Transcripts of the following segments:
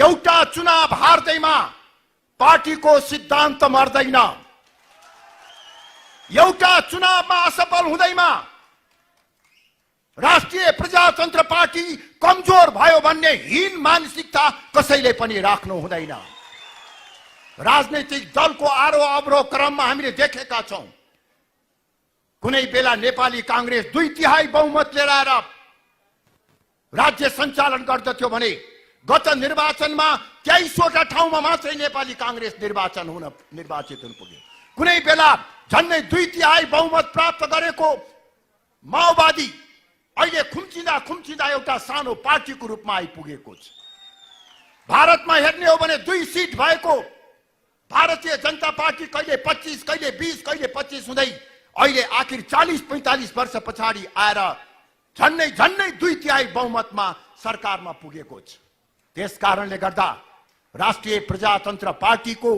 एउटा चुनाव हार्दैमा पार्टीको सिद्धान्त मर्दैन। एउटा चुनावमा असफल हुँदैमा राष्ट्रिय प्रजातन्त्र पार्टी कमजोर भयो भन्ने हीन मानसिकता कसैले पनि राख्नु हुँदैन। राजनैतिक दलको आरोह अवरोह क्रममा हामीले देखेका छौं, कुनै बेला नेपाली कांग्रेस 2/3 बहुमत लिएर आएर राज्य सञ्चालन गर्दथ्यो भने गत निर्वाचनमा 23वटा ठाउँमा मात्रै नेपाली कांग्रेस निर्वाचित हुन पुग्यो। कुनै बेला झन्डै 2/3 बहुमत प्राप्त गरेको माओवादी अहिले खुम्चिँदा एउटा सानो पार्टीको रूपमा आइपुगेको छ। भारतमा हेर्ने हो भने 2 सिट भएको भारतीय जनता पार्टी कहिले 25, कहिले 20, कहिले 25 हुँदै अहिले आखिर 40-45 वर्ष पछाडि आएर झन्डै 2/3 बहुमतमा सरकारमा पुगेको छ। त्यसकारणले गर्दा राष्ट्रिय प्रजातन्त्र पार्टीको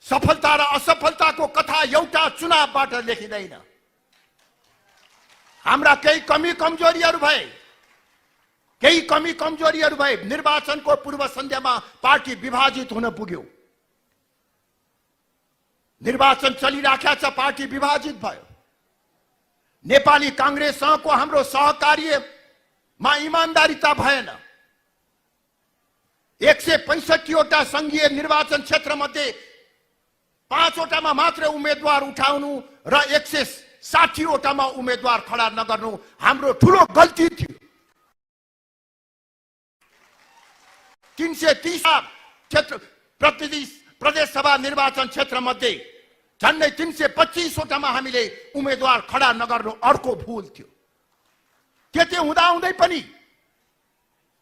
सफलता र असफलताको कथा एउटा चुनावबाट लेखिँदैन। हाम्रा केही कमी कमजोरीहरू भए, निर्वाचनको पूर्व सन्ध्यामा पार्टी विभाजित हुन पुग्यो। निर्वाचन चलिराखेको छ, पार्टी विभाजित भयो। नेपाली कांग्रेससँगको हाम्रो सहकार्यमा इमानदारीता भएन। 165 वटा संघीय निर्वाचन क्षेत्र मध्ये 5 वटामा मात्र उम्मेदवार उठाउनु र 160 वटामा उम्मेदवार खडा नगर्नु हाम्रो ठूलो गल्ती थियो। 330 क्षेत्र प्रदेश सभा निर्वाचन क्षेत्र मध्ये झन्डै 325 वटामा हामीले उम्मेदवार खडा नगर्नु अर्को भूल थियो। त्यति हुँदाहुँदै पनि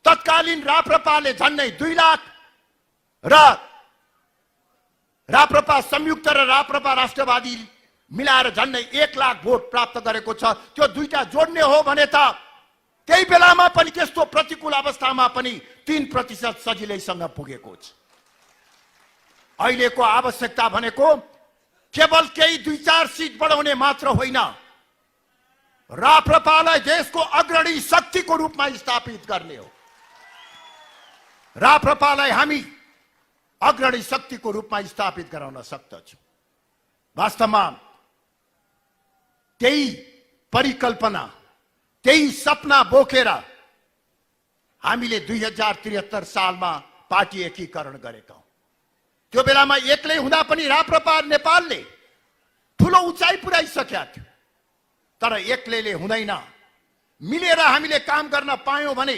तत्कालीन राप्रपाले झन्डै 2 लाख र राप्रपा संयुक्त र राप्रपा राष्ट्रवादी मिलाएर झन्डै 1 लाख भोट प्राप्त गरेको छ। त्यो दुईटा जोड्ने हो भने त त्यही बेलामा पनि त्यस्तो प्रतिकूल अवस्थामा पनि 3% सजिलैसँग पुगेको छ। अहिलेको आवश्यकता भनेको केवल केही 2-4 सिट बढाउने मात्र होइन, राप्रपालाई देशको अग्रणी शक्तिको रूपमा स्थापित गर्ने हो। राप्रपालाई हामी अग्रणी शक्तिको रूपमा स्थापित गराउन सक्दछौँ। वास्तवमा त्यही परिकल्पना, त्यही सपना बोकेर हामीले 2073 सालमा पार्टी एकीकरण गरेका हौं। त्यो बेलामा एक्लै हुँदा पनि राप्रपा नेपालले ठूलो उचाइ पुर्याइसकेका थियो। तर एक्लैले हुँदैन, मिलेर हामीले काम गर्न पायौं भने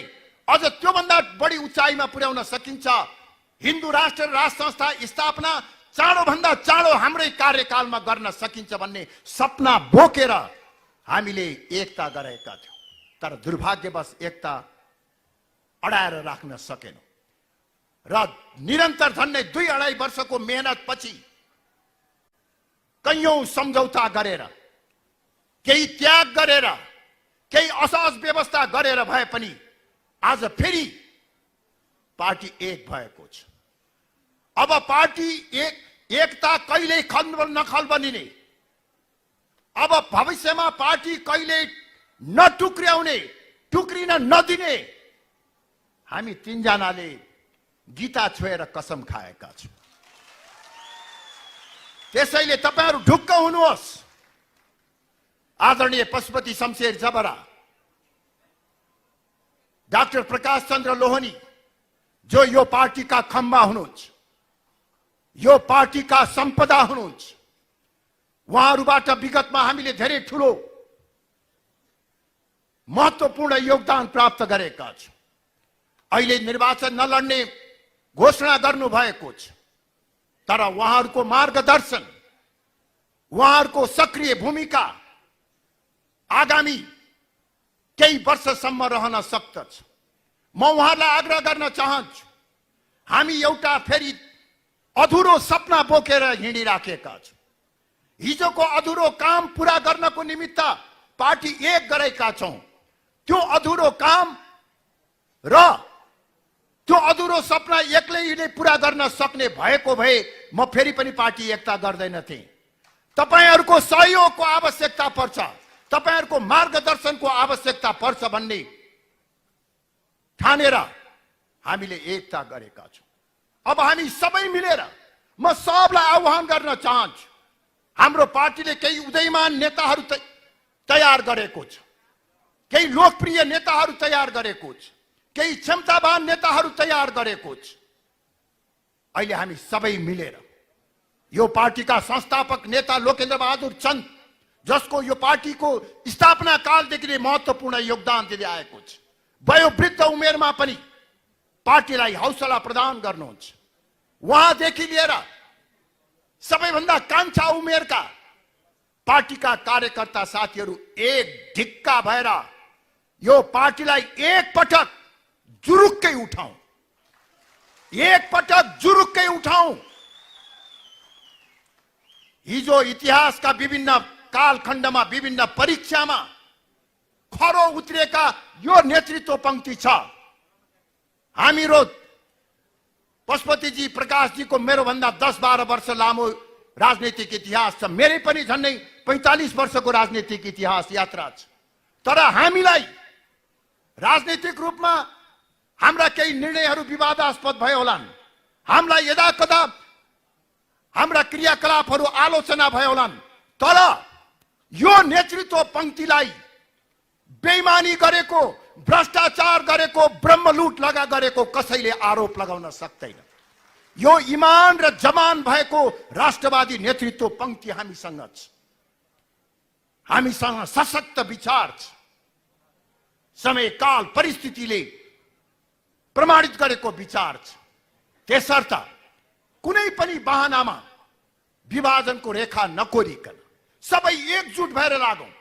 अझ त्योभन्दा बढी उचाइमा पुर्याउन सकिन्छ। हिन्दू राष्ट्र र राष्ट्र संस्था स्थापना चाँडोभन्दा चाँडो हाम्रै कार्यकालमा गर्न सकिन्छ भन्ने सपना बोकेर हामीले एकता गरेका थियौं। तर दुर्भाग्यवश एकता अडाएर राख्न सकेनौं र निरन्तर झन्डै 2-2.5 वर्षको मेहनत पछि कैयौं सम्झौता गरेर, केही त्याग गरेर, केही असहज व्यवस्था गरेर भए पनि आज फेरि पार्टी एक भएको छ। अब पार्टी एकता कहिल्यै नखल बनिने, अब भविष्यमा पार्टी कहिल्यै नटुक्र्याउने, टुक्रिन नदिने हामी 3 जनाले गीता छोएर कसम खाएका छौं। त्यसैले तपाईहरु ढुक्क हुनुहोस्। आदरणीय पशुपति शमशेर जबरा, डाक्टर प्रकाश चन्द्र लोहनी जो यो पार्टीका खम्बा हुनुहुन्छ, यो पार्टीका सम्पदा हुनुहुन्छ, उहाँहरूबाट विगतमा हामीले धेरै ठूलो महत्त्वपूर्ण योगदान प्राप्त गरेका छौं। अहिले निर्वाचन नलड्ने घोषणा गर्नु भएको छ, तर उहाँहरूको मार्गदर्शन, उहाँहरूको सक्रिय भूमिका आगामी केही वर्षसम्म रहन सक्दछ। म उहाँलाई आग्रह गर्न चाहन्छु, हामी एउटा फेरि अधुरो सपना बोकेर हिँडिराखेका छौं। हिजोको अधुरो काम पूरा गर्नको निमित्त पार्टी एक गरेका छौं। त्यो अधुरो काम र त्यो अधुरो सपना एक्लैले पूरा गर्न सक्ने भएको भए म फेरि पनि पार्टी एकता गर्दैन थिएँ। तपाईहरुको सहयोगको आवश्यकता पर्छ, तपाईहरुको मार्गदर्शनको आवश्यकता पर्छ भन्ने ठानेर हामीले एकता गरेका छौं। अब हामी सबै मिलेर म सबलाई आह्वान गर्न चाहन्छु, हाम्रो पार्टीले केही उदयमान नेताहरू तयार गरेको छ, केही लोकप्रिय नेताहरू तयार गरेको छ, केही क्षमतावान नेताहरू तयार गरेको छ। अहिले हामी सबै मिलेर यो पार्टीका संस्थापक नेता लोकेन्द्र बहादुर चन्द, जसको यो पार्टीको स्थापना कालदेखि नै महत्त्वपूर्ण योगदान दिँदै आएको छ, वयोवृद्ध उमेरमा पनि पार्टीलाई हौसला प्रदान गर्नुहुन्छ, उहाँदेखि लिएर सबैभन्दा कान्छा उमेरका पार्टीका कार्यकर्ता साथीहरू एक ढिक्का भएर यो पार्टीलाई एक पटक जुरुक्कै उठाउँ, एक पटक जुरुक्कै उठाउँ। हिजो इतिहासका विभिन्न कालखण्डमा विभिन्न परीक्षामा खरो उत्रेका यो नेतृत्व पंक्ति छ। हामीहरू पशुपतिजी प्रकाशजीको मेरो भन्दा 10-12 वर्ष लामो राजनीतिक इतिहास छ, मेरै पनि झन्डै 45 वर्षको राजनीतिक इतिहास यात्रा छ। तर हामीलाई राजनीतिक रूपमा हाम्रा केही निर्णयहरू विवादास्पद भए होलान्, हामीलाई यदाकदा हाम्रा क्रियाकलापहरू आलोचना भए होलान्, तर यो नेतृत्व पंक्तिलाई बेइमानी गरेको, भ्रष्टाचार गरेको, ब्रह्मलुट लगा गरेको कसैले आरोप लगाउन सक्दैन। यो इमान र जमान भएको राष्ट्रवादी नेतृत्व पंक्ति हामीसँग छ, हामीसँग सशक्त विचार छ, समय काल परिस्थितिले प्रमाणित गरेको विचार छ। त्यसर्थ कुनै पनि बहानामा विभाजनको रेखा नकोरिकन सबै एकजुट भएर लागौं।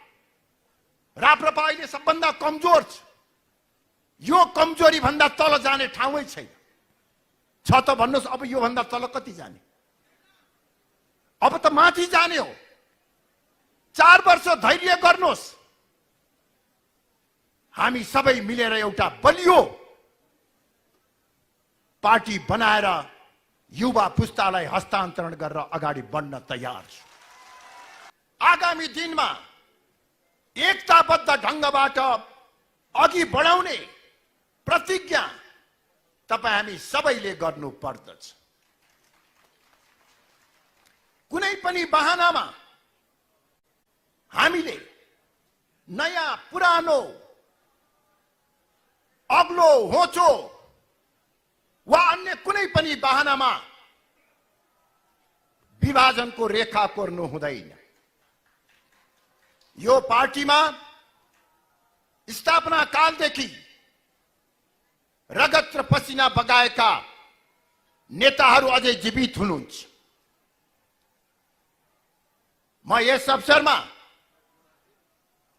राप्रपा अहिले सबभन्दा कमजोर छ, यो कमजोरी भन्दा तल जाने ठाउँै छैन। छ त भन्नुस्, अब यो भन्दा तल कति जाने? अब त माथि जाने हो। 4 वर्ष धैर्य गर्नुस्, हामी सबै मिलेर एउटा बलियो पार्टी बनाएर युवा पुस्तालाई हस्तान्तरण गरेर अगाडि बढ्न तयार छु। आगामी दिनमा एकताबद्ध ढंगबाट अघि बढाउने प्रतिज्ञा तपाईं हामी सबैले गर्नु पर्दछ। कुनै पनि बहानामा हामीले नयाँ पुरानो अग्लो होचो वा अन्य कुनै पनि बहानामा विभाजनको रेखा कोर्नु हुँदैन। यो पार्टीमा स्थापना कालदेखि रगत र पसिना बगाएका नेताहरू अझै जीवित हुनुहुन्छ। म यस अवसरमा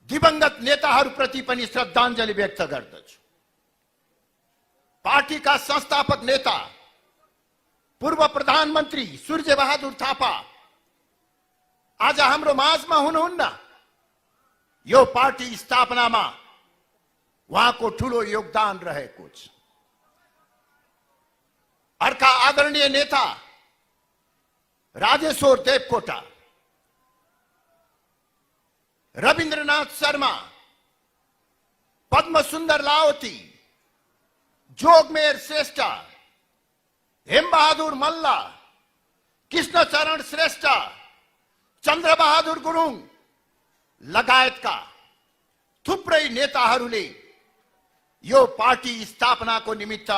दिवंगत नेताहरूप्रति पनि श्रद्धाञ्जली व्यक्त गर्दछु। पार्टीका संस्थापक नेता पूर्व प्रधानमन्त्री सूर्य बहादुर थापा आज हाम्रो माझमा हुनुहुन्न। यो पार्टी स्थापनामा उहाँको ठूलो योगदान रहेको छ। अर्का आदरणीय नेता राजेश्वर देवकोटा, रविन्द्रनाथ शर्मा, पद्म सुंदर लावती, जोगमेर श्रेष्ठ, हेमबहादुर मल्ल, कृष्णचरण श्रेष्ठ, चन्द्रबहादुर गुरुङ लगायतका थुप्रै नेताहरूले यो पार्टी स्थापनाको निमित्त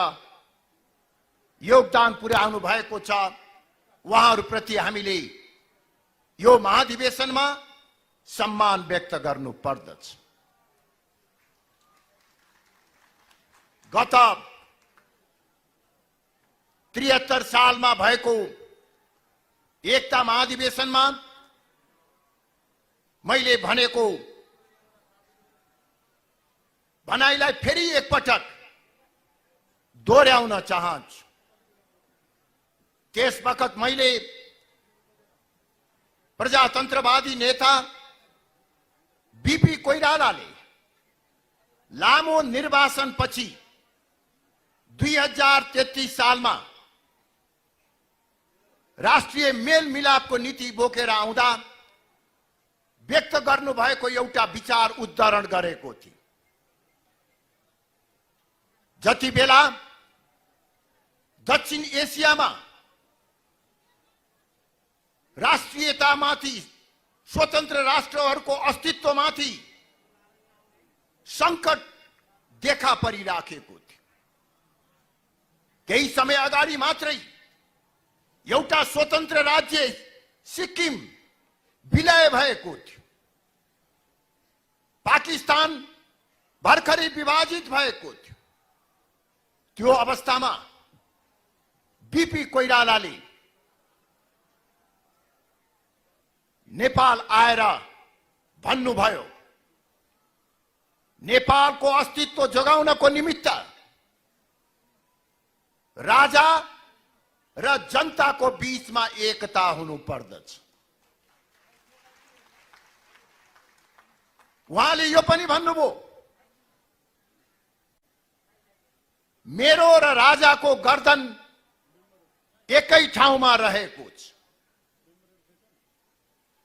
योगदान पुर्याउनु भएको छ। उहाँहरूप्रति हामीले यो महाधिवेशनमा सम्मान व्यक्त गर्नु पर्दछ। गत 73 सालमा भएको एकता महाधिवेशनमा मैले भनेको भनाइलाई फेरि एकपटक दोहोर्याउन चाहन्छु। त्यस वखत मैले प्रजातन्त्रवादी नेता बीपी कोइरालाले लामो निर्वाचनपछि 2033 सालमा राष्ट्रिय मेलमिलापको नीति बोकेर आउँदा व्यक्त गर्नुभएको एउटा विचार उद्धरण गरेको थिए। जति बेला दक्षिण एशियामा राष्ट्रियतामाथि, स्वतन्त्र राष्ट्रहरूको अस्तित्वमाथि संकट देखा परिराखेको थियो। केही समय अगाडि मात्रै एउटा स्वतन्त्र राज्य सिक्किम विलय भएको थियो। पाकिस्तान भर्खरै विभाजित भएको थियो। त्यो अवस्थामा बीपी कोइरालाले नेपाल आएर भन्नुभयो, नेपालको अस्तित्व जोगाउनको निमित्त राजा र जनताको बीचमा एकता हुनु पर्दछ। उहाँले यो पनि भन्नुभयो, मेरो र राजाको गर्दन एकै ठाउँमा रहेको छ।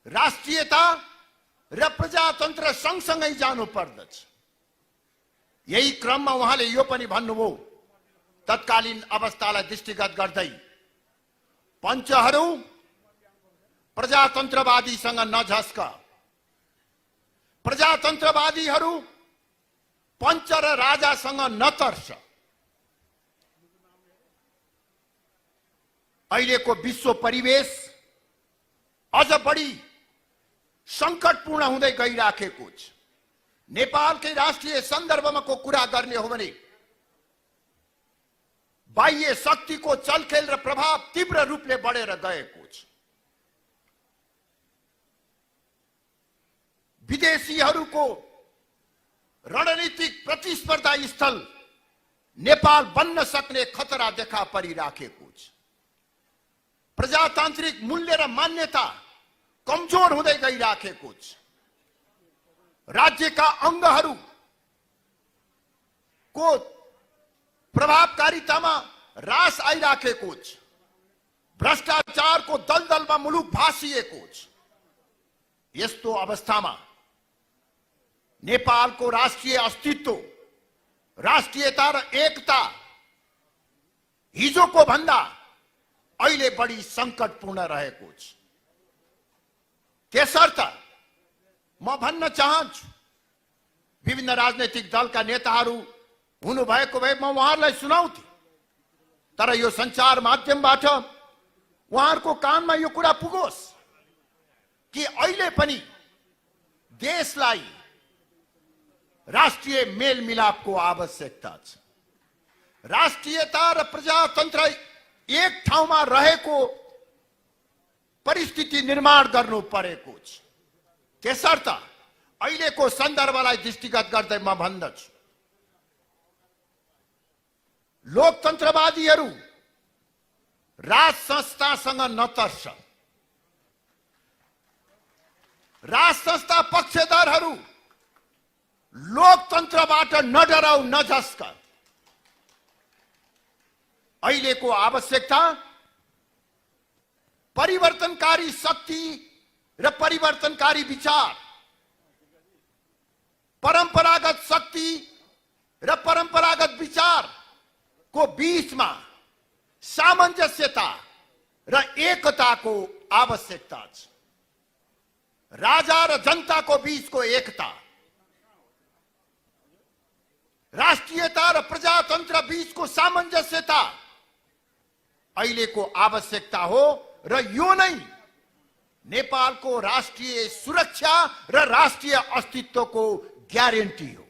राष्ट्रियता र प्रजातन्त्र सँगसँगै जानु पर्दछ। यही क्रममा उहाँले यो पनि भन्नुभयो, तत्कालीन अवस्थालाई दृष्टिगत गर्दै पञ्चहरू प्रजातन्त्रवादीसँग नझस्क, प्रजातन्त्रवादीहरू पञ्च र राजासँग नतर्स। अहिलेको विश्व परिवेश अझ बढी संकटपूर्ण हुँदै गइराखेको छ। नेपालकै राष्ट्रिय सन्दर्भमा को कुरा गर्ने हो भने बाह्य शक्तिको चलखेल र प्रभाव तीव्र रूपले बढेर गएको छ। विदेशीहरूको रणनीतिक प्रतिस्पर्धा स्थल नेपाल बन्न सक्ने खतरा देखा परिराखेको छ। प्रजातान्त्रिक मूल्य र मान्यता कमजोर हुँदै गइराखेको छ। राज्यका अंगहरू को प्रभावकारितामा ह्रास आइराखेको छ। भ्रष्टाचारको दलदलमा मुलुक भासिएको छ। यस्तो अवस्थामा नेपालको राष्ट्रिय अस्तित्व, राष्ट्रियता र एकता हिजोको भन्दा अहिले बढी संकटपूर्ण रहेको छ। त्यसर्थ म भन्न चाहन्छु, विभिन्न राजनैतिक दलका नेताहरू हुनुभएको भए म उहाँहरूलाई सुनाउँथे, तर यो सञ्चार माध्यमबाट उहाँहरूको कानमा यो कुरा पुगोस् कि अहिले पनि देशलाई राष्ट्रिय मेलमिलापको आवश्यकता छ। राष्ट्रियता र प्रजातन्त्र एक ठाउँमा रहेको परिस्थिति निर्माण गर्नु परेको छ। त्यसर्थ अहिलेको सन्दर्भलाई दृष्टिगत गर्दै म भन्दछु, लोकतन्त्रवादीहरू राज संस्थासँग नतर्स। राज संस्था पक्षधरहरू लोकतन्त्रबाट नडराउ, नझस्क। अहिलेको आवश्यकता परिवर्तनकारी शक्ति र परिवर्तनकारी विचार, परम्परागत शक्ति र परम्परागत विचार को बीचमा सामञ्जस्यता र एकताको आवश्यकता छ। राजा र जनताको बीचको एकता, राष्ट्रियता र प्रजातन्त्र बीचको सामञ्जस्यता अहिलेको आवश्यकता हो र यो नै नेपालको राष्ट्रिय सुरक्षा र राष्ट्रिय अस्तित्वको ग्यारेन्टी हो।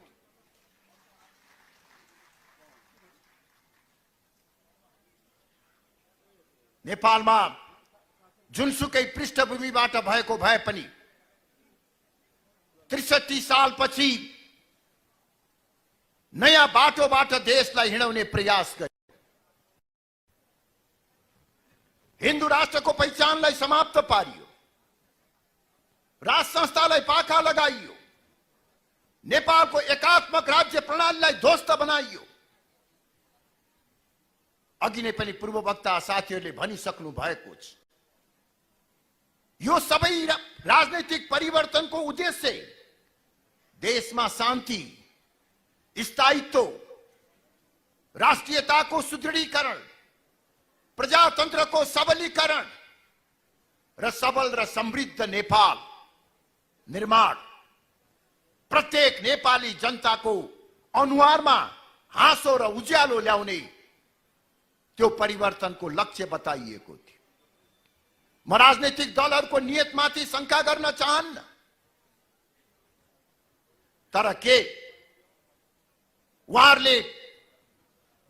नेपालमा जुनसुकै पृष्ठभूमिबाट भएको भए पनि 63 सालपछि नयाँ बाटोबाट देशलाई हिँडाउने प्रयास गर्यो। हिन्दू राष्ट्रको पहिचानलाई समाप्त पारियो, राज संस्थालाई पाखा लगाइयो, नेपालको एकात्मक राज्य प्रणालीलाई ध्वस्त बनाइयो। अघि नै पनि पूर्व वक्ता साथीहरूले भनिसक्नु भएको छ, यो सबै राजनैतिक परिवर्तनको उद्देश्य देशमा शान्ति, स्थायित्व, राष्ट्रियताको सुदृढीकरण प्रजातन्त्रको सबलीकरण र सबल र समृद्ध नेपाल निर्माण प्रत्येक नेपाली जनताको अनुहारमा हाँसो र उज्यालो ल्याउने त्यो परिवर्तनको लक्ष्य बताइएको थियो। म राजनैतिक दलहरूको नियतमाथि शंका गर्न चाहन्न, तर के उहाँहरूले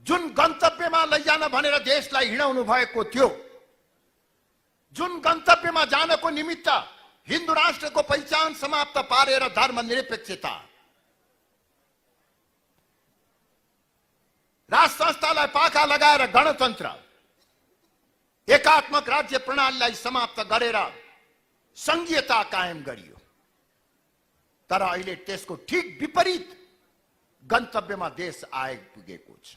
जुन गन्तव्यमा लैजान भनेर देशलाई हिँडाउनु भएको थियो, जुन गन्तव्यमा जानको निमित्त हिन्दू राष्ट्रको पहिचान समाप्त पारेर धर्मनिरपेक्षता, राष्ट्र संस्थालाई पाखा लगाएर गणतन्त्र, एकात्मक राज्य प्रणालीलाई समाप्त गरेर संघीयता कायम गरियो, तर अहिले त्यसको ठीक विपरीत गन्तव्यमा देश आइपुगेको छ।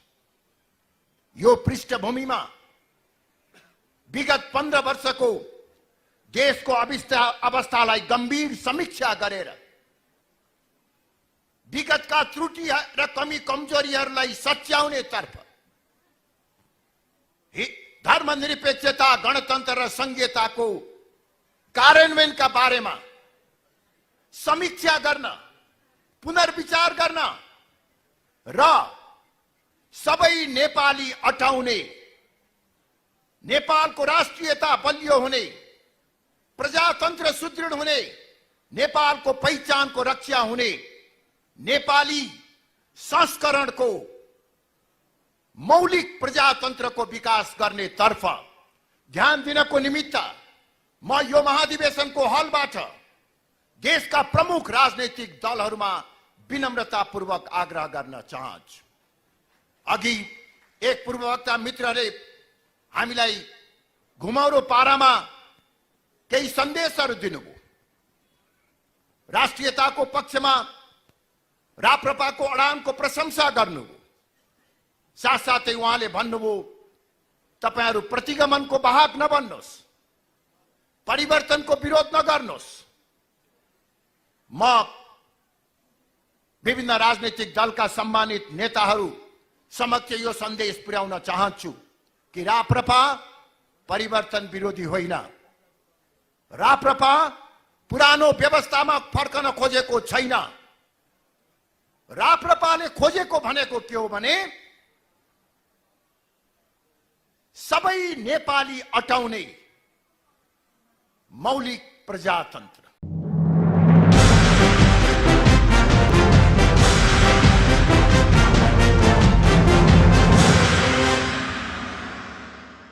यो पृष्ठभूमिमा विगत 15 वर्षको देशको अवस्थालाई गम्भीर समीक्षा गरेर विगतका त्रुटि र कमी कमजोरीहरूलाई सच्याउने तर्फ धर्मनिरपेक्षता, गणतन्त्र र संघीयताको कार्यान्वयनका बारेमा समीक्षा गर्न, पुनर्विचार गर्न र सबै नेपाली अटाउने, नेपालको राष्ट्रियता बलियो हुने, प्रजातन्त्र सुदृढ हुने, नेपालको पहिचानको रक्षा हुने, नेपाली संस्करणको मौलिक प्रजातन्त्रको विकास गर्ने तर्फ ध्यान दिनको निमित्त म यो महाधिवेशनको हलबाट देशका प्रमुख राजनैतिक दलहरूमा विनम्रतापूर्वक आग्रह गर्न चाहन्छु। अघि एक पूर्ववक्ता मित्रले हामीलाई घुमाउरो पारामा केही सन्देशहरू दिनुभयो। राष्ट्रियताको पक्षमा राप्रपाको अडानको प्रशंसा गर्नुभयो, साथसाथै उहाँले भन्नुभयो तपाईहरू प्रतिगमनको वाहक नबन्नुहोस्, परिवर्तनको विरोध नगर्नुहोस्। म विभिन्न राजनीतिक दलका सम्मानित नेताहरू समक्ष यो सन्देश पुर्याउन चाहन्छु कि राप्रपा परिवर्तन विरोधी होइन। राप्रपा पुरानो व्यवस्थामा फर्कन खोजेको छैन। राप्रपाले खोजेको भनेको के हो भने सबै नेपाली अटाउने मौलिक प्रजातन्त्र,